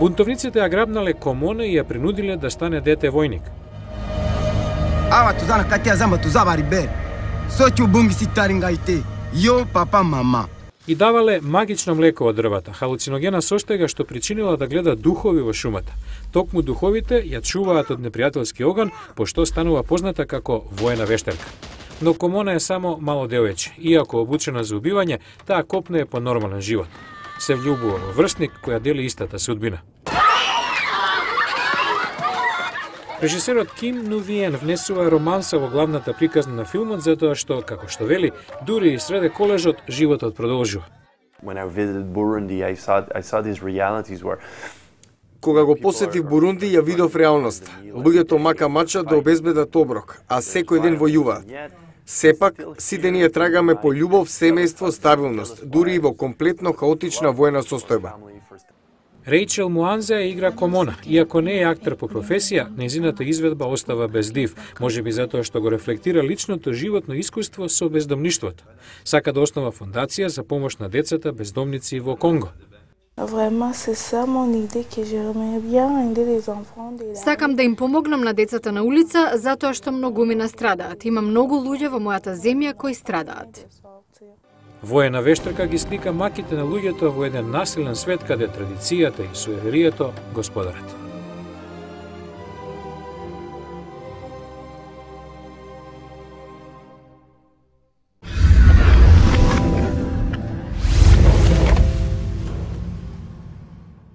Бунтовниците ја грабнале Комона и ја принудиле да стане дете војник. Ава тузана катија замба тузава рибер. Соќу бумби си тарингаите. Јо папа мама. И давале магично млеко од дрвата, халуциногена соштега што причинила да гледа духови во шумата. Токму духовите ја чуваат од непријателски оган, пошто станува позната како воена вештерка. Но Комона е само мало девојче, иако обучена за убивање, таа копнее по нормален живот. Се влюбува во врсник која дели истата судбина. Режисерот Ким Нувиен внесува романса во главната приказна на филмот затоа што, како што вели, дури и среде колежот, животот продолжува. Кога го посетив Бурунди, ја видов реалноста. Луѓето мака мачат да обезбедат оброк, а секој ден војуваат. Сепак, сите ние трагаме по љубов, семејство, стабилност, дури и во комплетно хаотична воена состојба. Рејчел Муанза игра Комона. Иако не е актер по професија, нејзината изведба остава без див, можеби затоа што го рефлектира личното животно искуство со бездомништвото. Сака да основа фондација за помош на децата бездомници во Конго. Сакам да им помогнам на децата на улица, затоа што многумина страдаат. Има многу луѓе во мојата земја кои страдаат. Воена вештерка ги слика маките на луѓето во еден насилен свет каде традицијата и суеверието господарат.